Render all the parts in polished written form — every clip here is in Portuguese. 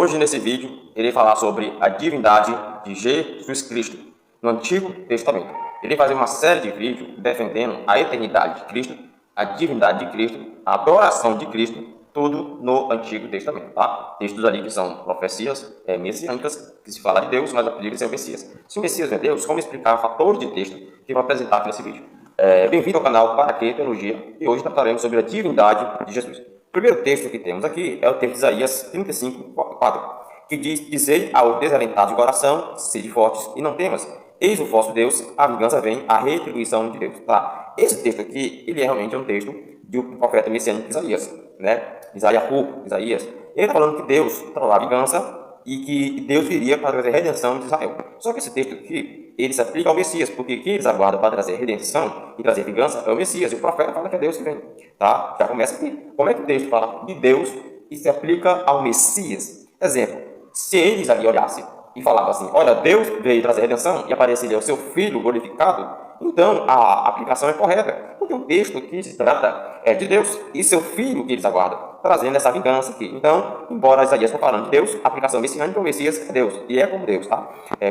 Hoje, nesse vídeo, irei falar sobre a divindade de Jesus Cristo no Antigo Testamento. Irei fazer uma série de vídeos defendendo a eternidade de Cristo, a divindade de Cristo, a adoração de Cristo, tudo no Antigo Testamento, tá? Textos ali que são profecias messiânicas, que se fala de Deus, mas aplica-se ao Messias. Se o Messias é Deus, como explicar fatores de texto que vou apresentar aqui nesse vídeo? Bem-vindo ao canal Para Que Teologia, e hoje trataremos sobre a divindade de Jesus. O primeiro texto que temos aqui é o texto de Isaías 35:4, que diz: Dizei aos desalentados de coração, sede fortes e não temas, eis o vosso Deus, a vingança vem, a retribuição de Deus. Tá? Esse texto aqui, ele é realmente um texto do profeta messiânico Isaías, né? Isaías. Ele está falando que Deus trará a vingança e que Deus viria para trazer redenção de Israel. Só que esse texto aqui, ele se aplica ao Messias, porque quem eles aguardam para trazer redenção e trazer vingança é o Messias, e o profeta fala que é Deus que vem. Tá? Já começa aqui. Como é que o texto fala de Deus e se aplica ao Messias? Exemplo, se eles ali olhassem e falavam assim, olha, Deus veio trazer redenção e apareceria o seu Filho glorificado, então a aplicação é correta, porque o texto que se trata é de Deus e seu Filho que eles aguardam, trazendo essa vingança aqui. Então, embora Isaías está falando de Deus, a aplicação messiânica, o Messias é Deus, e é como Deus, tá?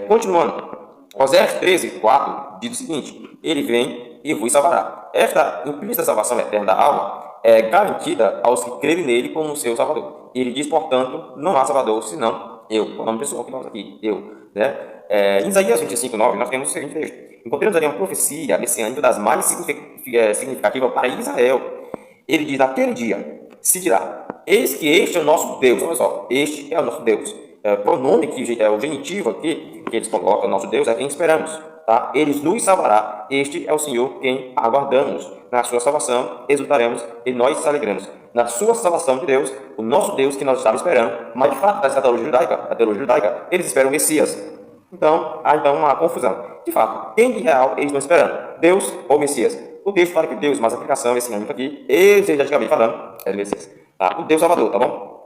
Continuando, Oséias 13:4 diz o seguinte, ele vem e vos salvará. Esta implícita salvação eterna da alma é garantida aos que crerem nele como seu Salvador. Ele diz, portanto, não há Salvador senão eu. O nome pessoal que nós aqui, eu. Né? Em Isaías 25:9, nós temos o seguinte texto. Encontramos ali uma profecia messiânica das mais significativas para Israel. Ele diz, naquele dia, se dirá, eis que este é o nosso Deus. Olha só, este é o nosso Deus. Pronome que é o genitivo aqui, que eles colocam, nosso Deus é quem esperamos. Tá? Eles nos salvará, este é o Senhor quem aguardamos. Na sua salvação exultaremos e nós nos alegramos. Na sua salvação de Deus, o nosso Deus que nós estávamos esperando, mas de fato, da teologia judaica, eles esperam o Messias. Então, há então uma confusão. De fato, quem de real eles estão esperando? Deus ou Messias? O texto fala que Deus, mas a aplicação esse ano aqui, exegeticamente falando, é do Messias. Tá? O Deus Salvador, tá bom?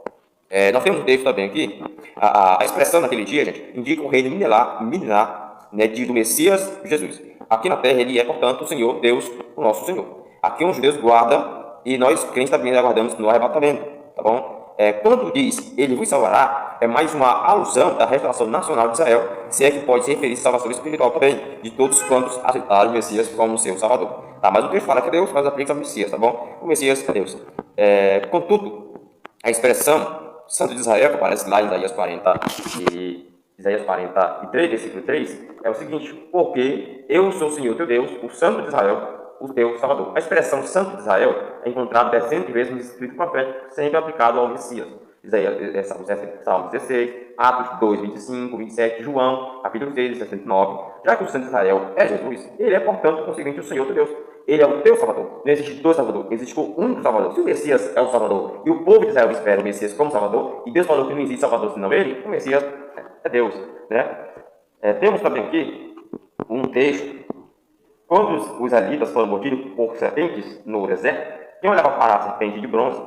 Nós temos um texto também aqui, a expressão naquele dia, gente, indica o reino milenar, né, do Messias Jesus. Aqui na terra ele é, portanto, o Senhor, Deus, o nosso Senhor. Aqui os judeus guardam e nós crentes também aguardamos no arrebatamento, tá bom? Quando diz ele vos salvará, é mais uma alusão da restauração nacional de Israel, se é que pode se referir à salvação espiritual também, de todos quantos aceitaram o Messias como seu Salvador. Tá, mas o texto fala que é Deus, mas aplica ao Messias, tá bom? O Messias é Deus. Contudo, a expressão Santo de Israel, que aparece lá em Isaías 43, versículo 3, é o seguinte, porque eu sou o Senhor teu Deus, o Santo de Israel, o teu Salvador. A expressão Santo de Israel é encontrada dezenas de vezes no escrito profético, sempre aplicado ao Messias. Salmos 16, Atos 2, 25, 27, João, capítulo 6, 69. Já que o Santo de Israel é Jesus, ele é, portanto, consequentemente, o Senhor teu Deus. Ele é o teu Salvador. Não existe dois Salvador, existe o único Salvador. Se o Messias é o Salvador e o povo de Israel espera o Messias como Salvador, e Deus falou que não existe Salvador senão ele, o Messias é Deus. Né? Temos também aqui um texto. Quando os israelitas foram mordidos por serpentes no deserto, quem olhava para a serpente de bronze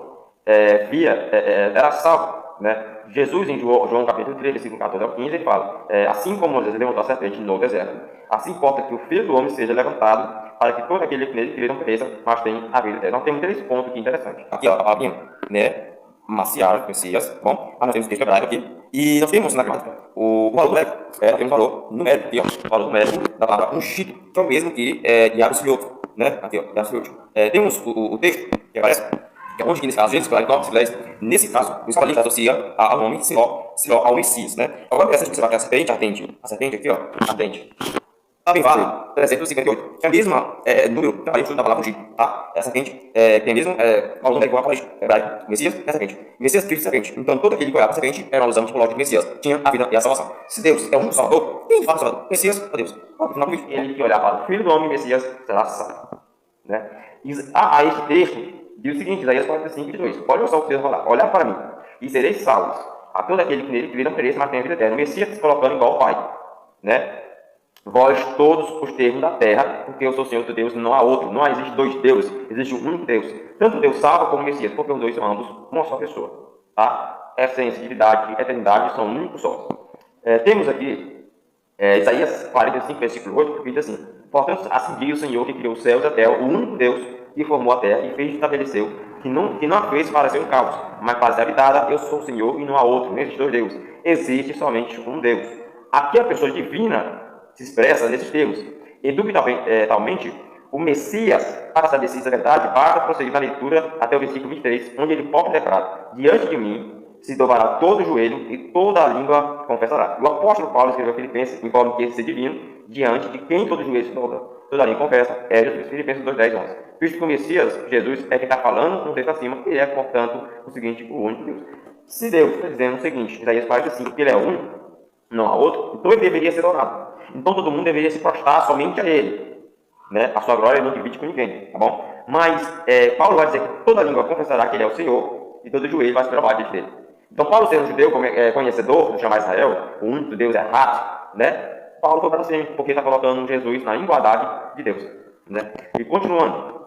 era salvo. Né? Jesus, em João capítulo 3, versículo 14 ao 15, ele fala, assim como Moisés levantou a serpente no deserto, assim importa que o Filho do Homem seja levantado, para que todo aquele que nele crê não pereça, mas tenha a vida eterna. Nós temos 3 pontos aqui interessantes. Aqui, ó, a palavrinha, né? Maciar, Messias, bom, nós temos o texto hebraico aqui, e nós temos na gramática o valor numérico, nós temos o valor numérico aqui, ó, o valor numérico da palavra ungido, que é o mesmo que de absoluto, né, aqui, ó, de absoluto. Temos o texto que aparece, que é onde que nesse caso, Gênesis 49, 10, nesse caso, o espalhista associa ao nome Siló ao Messias, né. Agora, essa gente vai ter a serpente aqui, ó, ardente. Também vale 358, que é o mesmo número que aparece da palavra ungido, tá? Essa serpente tem o mesmo valor numérico que aparece hebraico, Messias é serpente. Messias, Cristo, serpente. Então, todo aquele que olhava a serpente era uma alusão tipológica de Messias, tinha a vida e a salvação. Se Deus é o único Salvador, quem fala Salvador? Messias é Deus. Ele que olhar para o Filho do Homem, Messias, será salvo. Né? Esse texto diz o seguinte, Isaías 45:2. Olha só o que Deus vai falar. Olhar para mim, e sereis salvos. A todo aquele que nele crê não pereça, mas tenha a vida eterna. O Messias se colocando igual ao Pai. Né? Vós todos os termos da terra, porque eu sou o Senhor teu Deus, não há outro, não existe dois deuses, existe um único Deus. Tanto Deus salva como o Messias, porque os dois são ambos uma só pessoa. Tá? Essência, divindade e eternidade são um único só. Temos aqui Isaías 45, versículo 8, que diz assim, portanto, assim diz o Senhor que criou os céus e a terra, o único Deus, que formou a terra e fez e estabeleceu, que não a fez para ser um caos, mas para ser habitada. Eu sou o Senhor e não há outro, não existe dois deuses, existe somente um Deus. Aqui a pessoa divina se expressa nesses termos. Indubitavelmente, o Messias, para saber se isso é verdade, basta prosseguir na leitura até o versículo 23, onde ele próprio declara: diante de mim se dobrará todo o joelho e toda a língua confessará. O apóstolo Paulo escreveu a Filipenses, informa que esse ser divino, diante de quem todo o joelho se dobra, toda a língua confessa, é Jesus. Filipenses 2, 10, 11. Visto que o Messias, Jesus, é quem está falando no texto acima, ele é, portanto, o seguinte, o único Deus. Se Deus está dizendo o seguinte, Isaías 45, que ele é o único, não há outro, então ele deveria ser orado. Então todo mundo deveria se prostrar somente a ele. Né? A sua glória não divide com ninguém, tá bom? Mas Paulo vai dizer que toda língua confessará que ele é o Senhor e todo joelho vai se provar diante dele. Então Paulo, sendo judeu, conhecedor do chamar Israel, o único Deus é Hat, né? Paulo foi para cima, porque está colocando Jesus na igualdade de Deus, né? E continuando,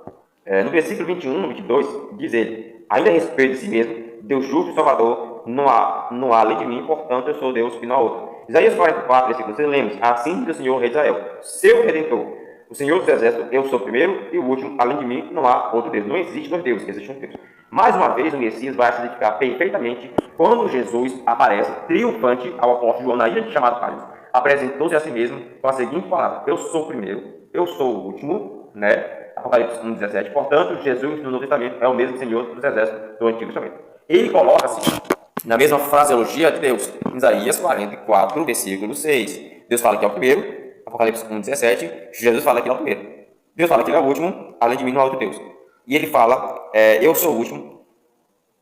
no versículo 21, 22, diz ele: ainda a respeito de si mesmo, Deus justo e salvador, não há além de mim, portanto eu sou Deus e não há outro. Isaías 44, versículo 6, lembre-se: assim diz o Senhor, rei de Israel, seu Redentor, o Senhor dos Exércitos, eu sou o primeiro e o último, além de mim não há outro Deus. Não existe dois deuses, existe um Deus. Mais uma vez, o Messias vai se identificar perfeitamente quando Jesus aparece triunfante ao apóstolo João na ilha de chamado Patmos. Apresentou-se a si mesmo com a seguinte palavra: eu sou o primeiro, eu sou o último, né? Apocalipse 1,17. Portanto, Jesus no Novo Testamento é o mesmo Senhor dos Exércitos do Antigo Testamento. Ele coloca-se na mesma fraseologia de Deus. Em Isaías 44, versículo 6. Deus fala que é o primeiro, Apocalipse 1,17. Jesus fala que ele é o primeiro. Deus fala que ele é o último, além de mim não há outro Deus. E ele fala, eu sou o último.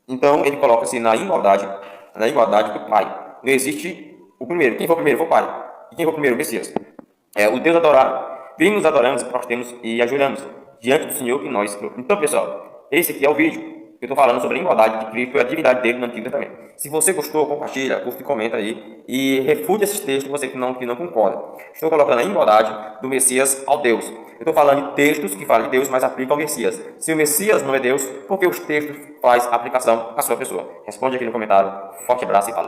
Então ele coloca-se na igualdade do Pai. Não existe o primeiro. Quem for o primeiro foi o Pai. E quem for o primeiro? O Messias. O Deus adorado. Vimos, adoramos, prostramos e ajoelhamos diante do Senhor que nós criou. Então, pessoal, esse aqui é o vídeo. Eu estou falando sobre a igualdade de Cristo e a divindade dele no Antigo Testamento. Se você gostou, compartilha, curte e comenta aí. E refute esses textos você que não concorda. Estou colocando a igualdade do Messias ao Deus. Eu estou falando de textos que falam de Deus, mas aplicam ao Messias. Se o Messias não é Deus, por que os textos fazem aplicação à sua pessoa? Responde aqui no comentário. Forte abraço e fala.